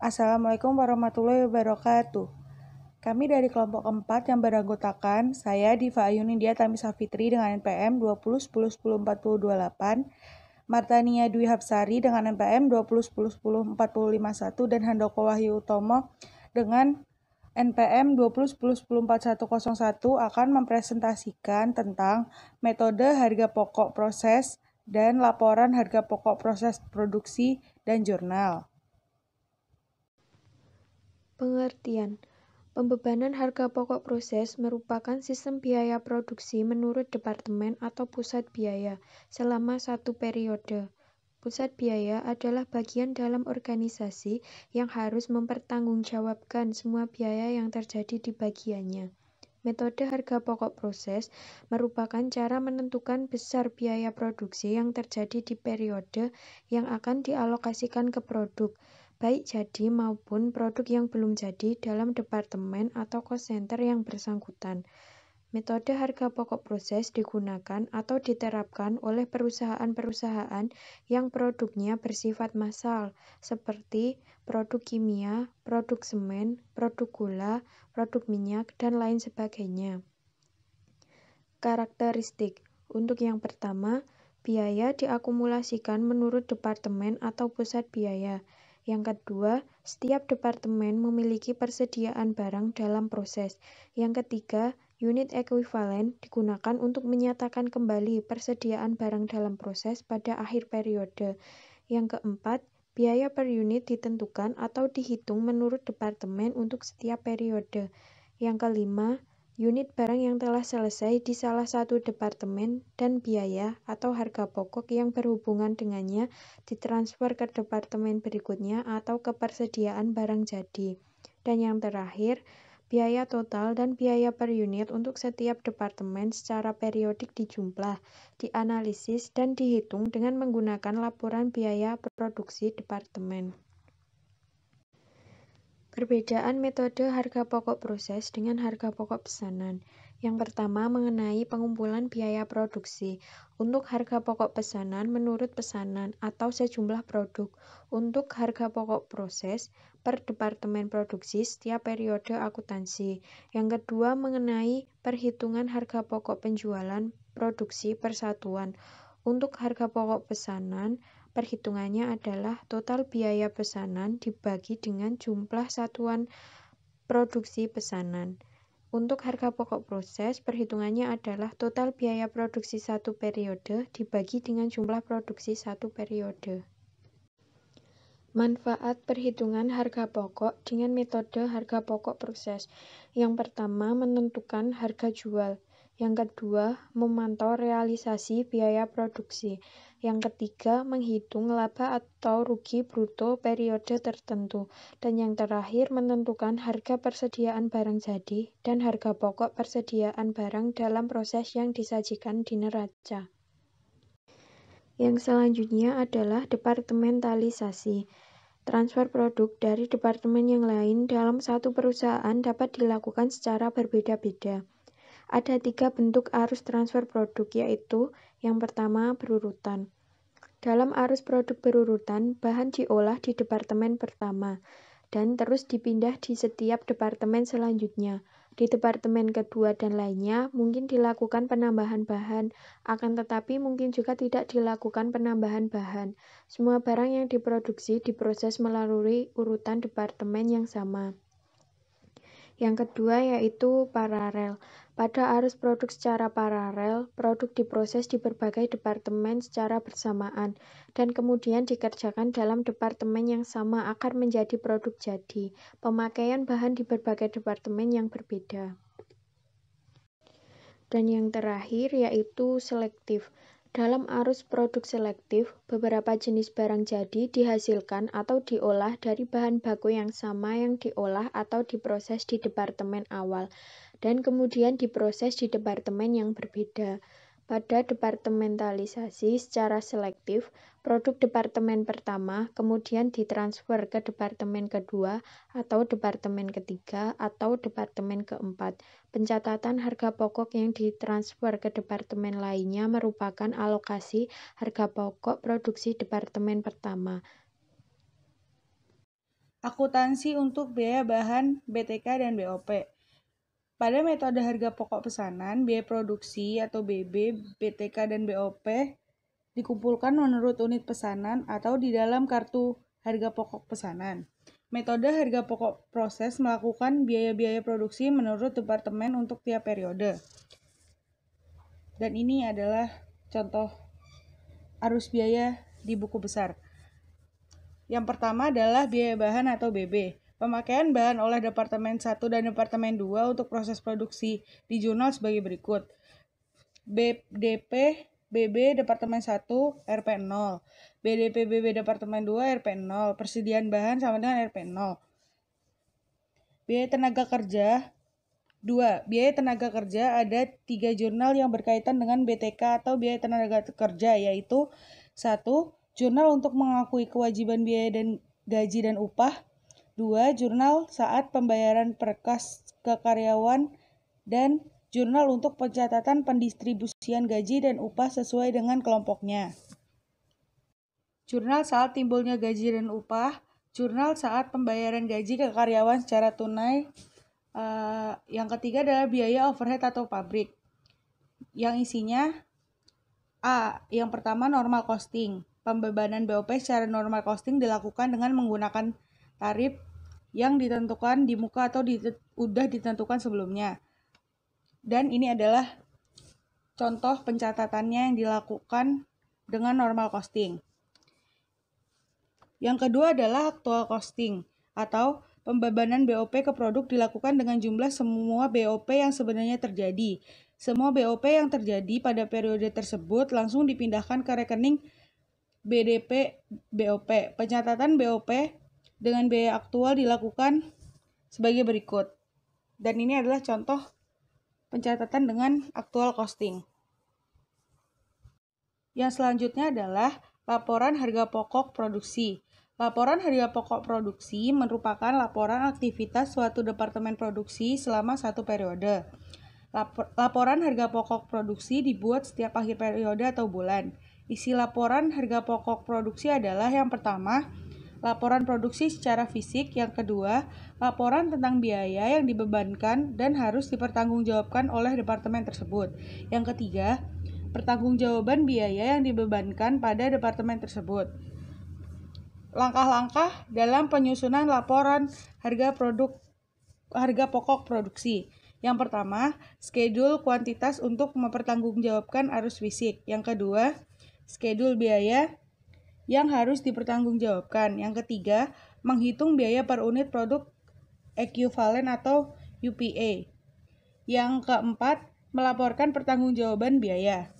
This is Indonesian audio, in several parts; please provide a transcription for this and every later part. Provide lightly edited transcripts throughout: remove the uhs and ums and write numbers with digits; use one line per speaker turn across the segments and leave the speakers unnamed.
Assalamualaikum warahmatullahi wabarakatuh. Kami dari kelompok 4 yang beranggotakan saya Diva Ayunindia Tamisa Fitri dengan NPM 2010104028, Martania Dwi Hapsari dengan NPM 2010104051 dan Handoko Wahyu Utomo dengan NPM 2010104101 akan mempresentasikan tentang metode harga pokok proses dan laporan harga pokok proses produksi dan jurnal.
Pengertian. Pembebanan harga pokok proses merupakan sistem biaya produksi menurut departemen atau pusat biaya selama satu periode. Pusat biaya adalah bagian dalam organisasi yang harus mempertanggungjawabkan semua biaya yang terjadi di bagiannya. Metode harga pokok proses merupakan cara menentukan besar biaya produksi yang terjadi di periode yang akan dialokasikan ke produk, baik jadi maupun produk yang belum jadi dalam departemen atau cost center yang bersangkutan. Metode harga pokok proses digunakan atau diterapkan oleh perusahaan-perusahaan yang produknya bersifat massal, seperti produk kimia, produk semen, produk gula, produk minyak, dan lain sebagainya. Karakteristik. Untuk yang pertama, biaya diakumulasikan menurut departemen atau pusat biaya. Yang kedua, setiap departemen memiliki persediaan barang dalam proses. Yang ketiga, unit ekuivalen digunakan untuk menyatakan kembali persediaan barang dalam proses pada akhir periode. Yang keempat, biaya per unit ditentukan atau dihitung menurut departemen untuk setiap periode. Yang kelima, unit barang yang telah selesai di salah satu departemen dan biaya atau harga pokok yang berhubungan dengannya ditransfer ke departemen berikutnya atau ke persediaan barang jadi. Dan yang terakhir, biaya total dan biaya per unit untuk setiap departemen secara periodik dijumlah, dianalisis, dan dihitung dengan menggunakan laporan biaya produksi departemen. Perbedaan metode harga pokok proses dengan harga pokok pesanan. Yang pertama mengenai pengumpulan biaya produksi. Untuk harga pokok pesanan menurut pesanan atau sejumlah produk. Untuk harga pokok proses per departemen produksi setiap periode akuntansi. Yang kedua mengenai perhitungan harga pokok penjualan produksi per satuan. Untuk harga pokok pesanan, perhitungannya adalah total biaya pesanan dibagi dengan jumlah satuan produksi pesanan. Untuk harga pokok proses, perhitungannya adalah total biaya produksi satu periode dibagi dengan jumlah produksi satu periode. Manfaat perhitungan harga pokok dengan metode harga pokok proses. Yang pertama, menentukan harga jual. Yang kedua, memantau realisasi biaya produksi. Yang ketiga, menghitung laba atau rugi bruto periode tertentu. Dan yang terakhir, menentukan harga persediaan barang jadi dan harga pokok persediaan barang dalam proses yang disajikan di neraca. Yang selanjutnya adalah departementalisasi. Transfer produk dari departemen yang lain dalam satu perusahaan dapat dilakukan secara berbeda-beda. Ada 3 bentuk arus transfer produk, yaitu yang pertama berurutan. Dalam arus produk berurutan, bahan diolah di departemen pertama dan terus dipindah di setiap departemen selanjutnya. Di departemen kedua dan lainnya mungkin dilakukan penambahan bahan, akan tetapi mungkin juga tidak dilakukan penambahan bahan. Semua barang yang diproduksi diproses melalui urutan departemen yang sama. Yang kedua yaitu paralel. Pada arus produk secara paralel, produk diproses di berbagai departemen secara bersamaan dan kemudian dikerjakan dalam departemen yang sama akan menjadi produk jadi. Pemakaian bahan di berbagai departemen yang berbeda. Dan yang terakhir yaitu selektif. Dalam arus produk selektif, beberapa jenis barang jadi dihasilkan atau diolah dari bahan baku yang sama yang diolah atau diproses di departemen awal, dan kemudian diproses di departemen yang berbeda. Pada departementalisasi secara selektif, produk departemen pertama kemudian ditransfer ke departemen kedua atau departemen ketiga atau departemen keempat. Pencatatan harga pokok yang ditransfer ke departemen lainnya merupakan alokasi harga pokok produksi departemen pertama.
Akuntansi untuk biaya bahan BTK dan BOP. Pada metode harga pokok pesanan, biaya produksi atau BB, BTK, dan BOP dikumpulkan menurut unit pesanan atau di dalam kartu harga pokok pesanan. Metode harga pokok proses melakukan biaya-biaya produksi menurut departemen untuk tiap periode. Dan ini adalah contoh arus biaya di buku besar. Yang pertama adalah biaya bahan atau BB. Pemakaian bahan oleh Departemen 1 dan Departemen 2 untuk proses produksi di jurnal sebagai berikut. BDP BB Departemen 1 RP0, BDP BB Departemen 2 RP0, persediaan bahan sama dengan RP0. Biaya tenaga kerja 2. Biaya tenaga kerja ada 3 jurnal yang berkaitan dengan BTK atau biaya tenaga kerja, yaitu 1. Jurnal untuk mengakui kewajiban biaya dan gaji dan upah. 2. Jurnal saat pembayaran perkas ke karyawan. Dan jurnal untuk pencatatan pendistribusian gaji dan upah sesuai dengan kelompoknya. Jurnal saat timbulnya gaji dan upah. Jurnal saat pembayaran gaji ke karyawan secara tunai. Yang ketiga adalah biaya overhead atau pabrik. Yang isinya A. Yang pertama normal costing. Pembebanan BOP secara normal costing dilakukan dengan menggunakan tarif yang ditentukan di muka atau sudah ditentukan sebelumnya. Dan ini adalah contoh pencatatannya yang dilakukan dengan normal costing. Yang kedua adalah actual costing atau pembebanan BOP ke produk dilakukan dengan jumlah semua BOP yang sebenarnya terjadi. Semua BOP yang terjadi pada periode tersebut langsung dipindahkan ke rekening BDP BOP. Pencatatan BOP dengan biaya aktual dilakukan sebagai berikut. Dan ini adalah contoh pencatatan dengan actual costing. Yang selanjutnya adalah laporan harga pokok produksi. Laporan harga pokok produksi merupakan laporan aktivitas suatu departemen produksi selama satu periode. Laporan harga pokok produksi dibuat setiap akhir periode atau bulan. Isi laporan harga pokok produksi adalah yang pertama, laporan produksi secara fisik. Yang kedua, laporan tentang biaya yang dibebankan dan harus dipertanggungjawabkan oleh departemen tersebut. Yang ketiga, pertanggungjawaban biaya yang dibebankan pada departemen tersebut. Langkah-langkah dalam penyusunan laporan harga pokok produksi. Yang pertama, schedule kuantitas untuk mempertanggungjawabkan arus fisik. Yang kedua, schedule biaya yang harus dipertanggungjawabkan. Yang ketiga, menghitung biaya per unit produk ekuivalen atau UPA. Yang keempat, melaporkan pertanggungjawaban biaya.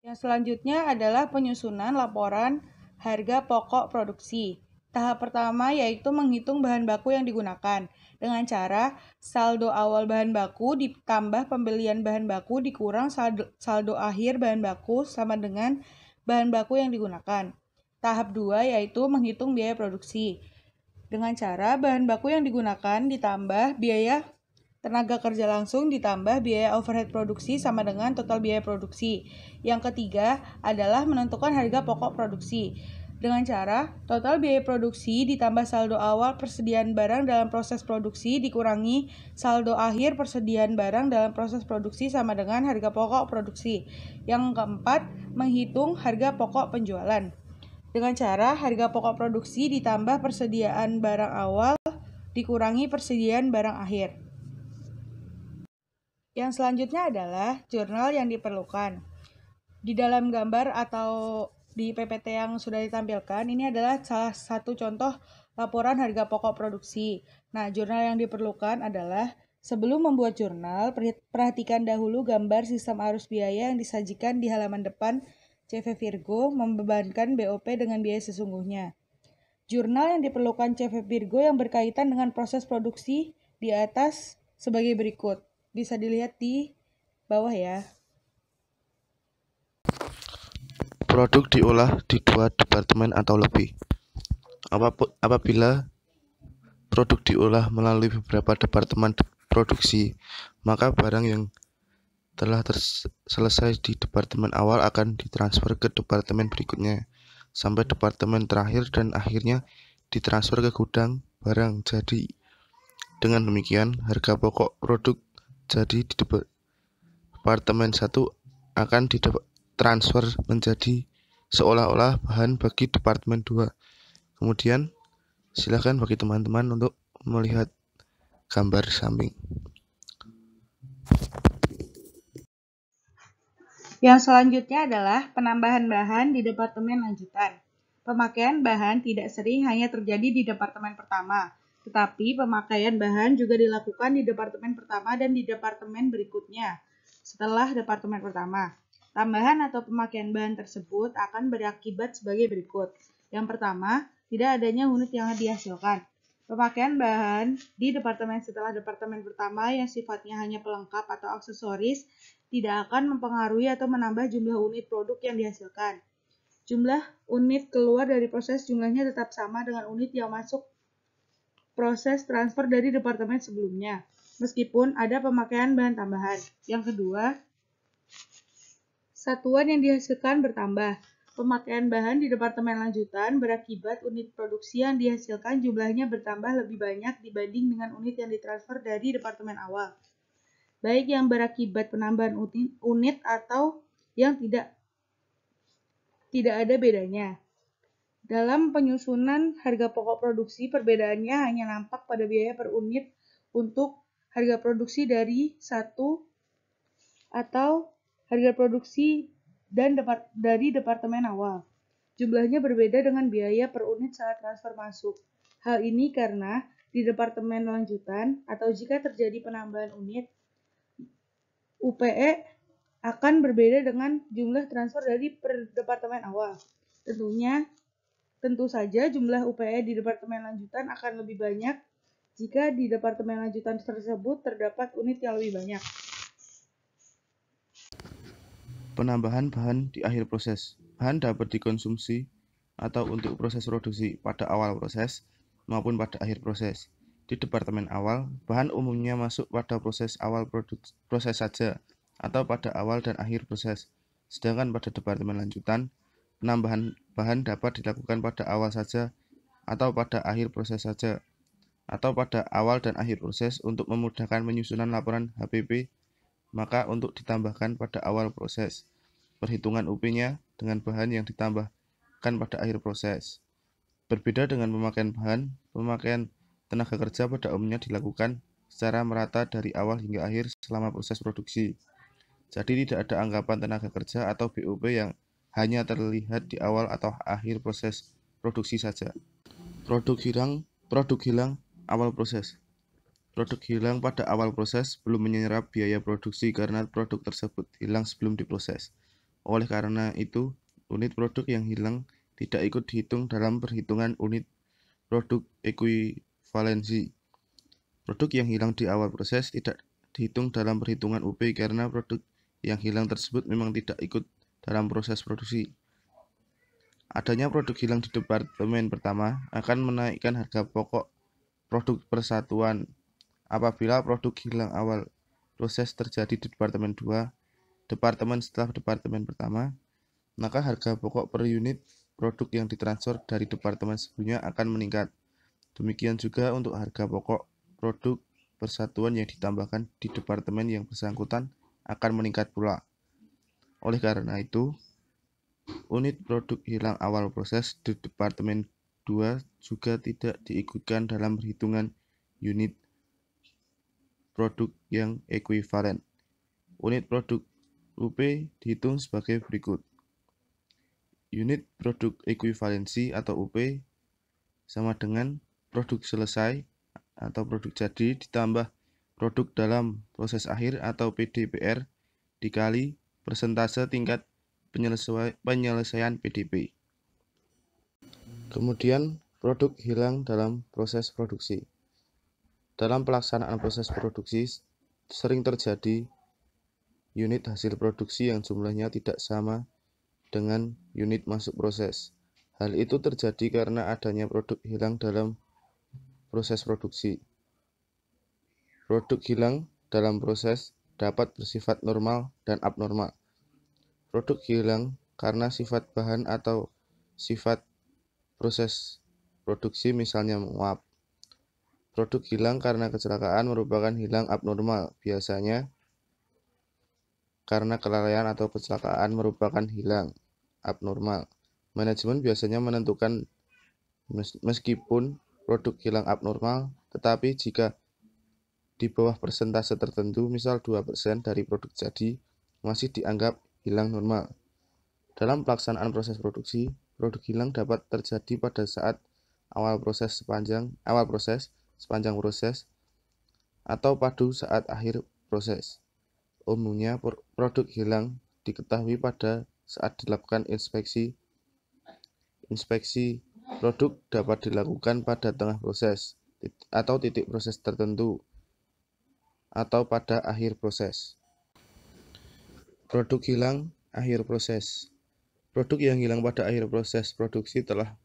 Yang selanjutnya adalah penyusunan laporan harga pokok produksi. Tahap pertama yaitu menghitung bahan baku yang digunakan dengan cara saldo awal bahan baku ditambah pembelian bahan baku dikurang saldo akhir bahan baku sama dengan bahan baku yang digunakan. Tahap 2 yaitu menghitung biaya produksi dengan cara bahan baku yang digunakan ditambah biaya tenaga kerja langsung ditambah biaya overhead produksi sama dengan total biaya produksi. Yang ketiga adalah menentukan harga pokok produksi dengan cara total biaya produksi ditambah saldo awal persediaan barang dalam proses produksi dikurangi saldo akhir persediaan barang dalam proses produksi sama dengan harga pokok produksi. Yang keempat, menghitung harga pokok penjualan dengan cara harga pokok produksi ditambah persediaan barang awal dikurangi persediaan barang akhir. Yang selanjutnya adalah jurnal yang diperlukan. Di dalam gambar atau di PPT yang sudah ditampilkan, ini adalah salah satu contoh laporan harga pokok produksi. Nah, jurnal yang diperlukan adalah sebelum membuat jurnal, perhatikan dahulu gambar sistem arus biaya yang disajikan di halaman depan CV Virgo membebankan BOP dengan biaya sesungguhnya. Jurnal yang diperlukan CV Virgo yang berkaitan dengan proses produksi di atas sebagai berikut. Bisa dilihat di bawah ya.
Produk diolah di 2 departemen atau lebih. Apabila produk diolah melalui beberapa departemen produksi, maka barang yang telah selesai di departemen awal akan ditransfer ke departemen berikutnya, sampai departemen terakhir dan akhirnya ditransfer ke gudang barang jadi. Dengan demikian, harga pokok produk jadi di Departemen 1 akan ditransfer menjadi seolah-olah bahan bagi Departemen 2. Kemudian, silakan bagi teman-teman untuk melihat gambar samping.
Yang selanjutnya adalah penambahan bahan di departemen lanjutan. Pemakaian bahan tidak sering hanya terjadi di departemen pertama, tetapi pemakaian bahan juga dilakukan di departemen pertama dan di departemen berikutnya setelah departemen pertama. Tambahan atau pemakaian bahan tersebut akan berakibat sebagai berikut. Yang pertama, tidak adanya unit yang dihasilkan. Pemakaian bahan di departemen setelah departemen pertama yang sifatnya hanya pelengkap atau aksesoris tidak akan mempengaruhi atau menambah jumlah unit produk yang dihasilkan. Jumlah unit keluar dari proses jumlahnya tetap sama dengan unit yang masuk proses transfer dari departemen sebelumnya, meskipun ada pemakaian bahan tambahan. Yang kedua, satuan yang dihasilkan bertambah. Pemakaian bahan di departemen lanjutan berakibat unit produksi yang dihasilkan jumlahnya bertambah lebih banyak dibanding dengan unit yang ditransfer dari departemen awal, baik yang berakibat penambahan unit atau yang tidak ada bedanya. Dalam penyusunan harga pokok produksi, perbedaannya hanya nampak pada biaya per unit untuk harga produksi dari satu atau harga produksi dari departemen awal. Jumlahnya berbeda dengan biaya per unit saat transfer masuk. Hal ini karena di departemen lanjutan atau jika terjadi penambahan unit, UPE akan berbeda dengan jumlah transfer dari per departemen awal. Tentu saja jumlah UPE di departemen lanjutan akan lebih banyak jika di departemen lanjutan tersebut terdapat unit yang lebih banyak.
Penambahan bahan di akhir proses. Bahan dapat dikonsumsi atau untuk proses produksi pada awal proses maupun pada akhir proses. Di departemen awal, bahan umumnya masuk pada proses awal proses saja atau pada awal dan akhir proses. Sedangkan pada departemen lanjutan, penambahan bahan dapat dilakukan pada awal saja atau pada akhir proses saja, atau pada awal dan akhir proses untuk memudahkan penyusunan laporan HPP, maka untuk ditambahkan pada awal proses. Perhitungan UP-nya dengan bahan yang ditambahkan pada akhir proses. Berbeda dengan pemakaian bahan, pemakaian tenaga kerja pada umumnya dilakukan secara merata dari awal hingga akhir selama proses produksi. Jadi tidak ada anggapan tenaga kerja atau BOP yang hanya terlihat di awal atau akhir proses produksi saja. Produk hilang awal proses. Produk hilang pada awal proses belum menyerap biaya produksi karena produk tersebut hilang sebelum diproses. Oleh karena itu, unit produk yang hilang tidak ikut dihitung dalam perhitungan unit produk ekuivalensi. Produk yang hilang di awal proses tidak dihitung dalam perhitungan UP karena produk yang hilang tersebut memang tidak ikut dalam proses produksi. Adanya produk hilang di departemen pertama akan menaikkan harga pokok produk persatuan. Apabila produk hilang awal proses terjadi di departemen 2, departemen setelah departemen pertama, maka harga pokok per unit produk yang ditransfer dari departemen sebelumnya akan meningkat. Demikian juga untuk harga pokok produk persatuan yang ditambahkan di departemen yang bersangkutan akan meningkat pula. Oleh karena itu, unit produk hilang awal proses di departemen 2 juga tidak diikutkan dalam perhitungan unit produk yang ekuivalen. Unit produk UP dihitung sebagai berikut. Unit produk ekuivalensi atau UP sama dengan produk selesai atau produk jadi ditambah produk dalam proses akhir atau PDPR dikali persentase tingkat penyelesaian PDP. Kemudian, produk hilang dalam proses produksi. Dalam pelaksanaan proses produksi, sering terjadi unit hasil produksi yang jumlahnya tidak sama dengan unit masuk proses. Hal itu terjadi karena adanya produk hilang dalam proses produksi. Produk hilang dalam proses dapat bersifat normal dan abnormal. Produk hilang karena sifat bahan atau sifat proses produksi, misalnya menguap. Produk hilang karena kecelakaan merupakan hilang abnormal, biasanya karena kelalaian atau kecelakaan merupakan hilang abnormal. Manajemen biasanya menentukan meskipun produk hilang abnormal, tetapi jika di bawah persentase tertentu, misal 2% dari produk jadi, masih dianggap hilang normal. Dalam pelaksanaan proses produksi, produk hilang dapat terjadi pada saat awal proses sepanjang proses, atau pada saat akhir proses. Umumnya, produk hilang diketahui pada saat dilakukan inspeksi. Inspeksi produk dapat dilakukan pada tengah proses, atau titik proses tertentu, atau pada akhir proses. Produk hilang akhir proses. Produk yang hilang pada akhir proses produksi telah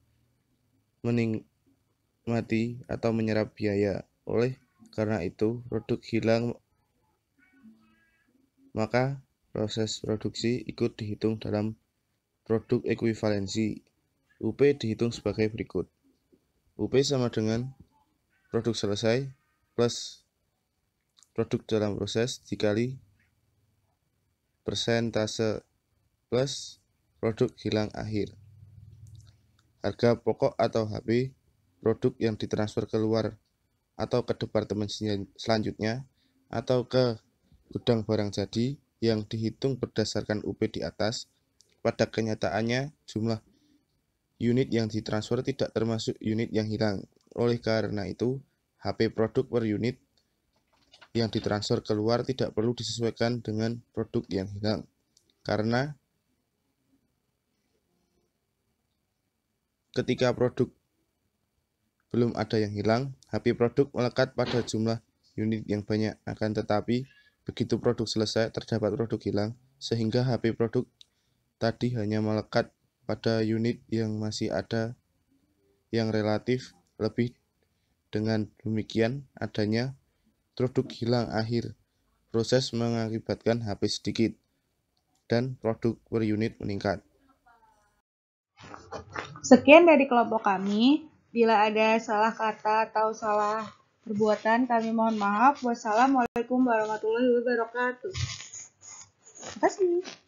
menikmati atau menyerap biaya. Oleh karena itu, produk hilang, maka proses produksi ikut dihitung dalam produk ekuivalensi. UP dihitung sebagai berikut. UP sama dengan produk selesai plus produk dalam proses dikali persentase plus produk hilang akhir. Harga pokok atau HP produk yang ditransfer keluar atau ke departemen selanjutnya atau ke gudang barang jadi yang dihitung berdasarkan UP di atas. Pada kenyataannya, jumlah unit yang ditransfer tidak termasuk unit yang hilang. Oleh karena itu, HP produk per unit yang ditransfer keluar tidak perlu disesuaikan dengan produk yang hilang, karena ketika produk belum ada yang hilang, HP produk melekat pada jumlah unit yang banyak. Akan tetapi, begitu produk selesai, terdapat produk hilang, sehingga HP produk tadi hanya melekat pada unit yang masih ada yang relatif lebih. Dengan demikian, adanya produk hilang akhir proses mengakibatkan HP sedikit dan produk per unit meningkat.
Sekian dari kelompok kami. Bila ada salah kata atau salah perbuatan, kami mohon maaf. Wassalamualaikum warahmatullahi wabarakatuh. Terima kasih.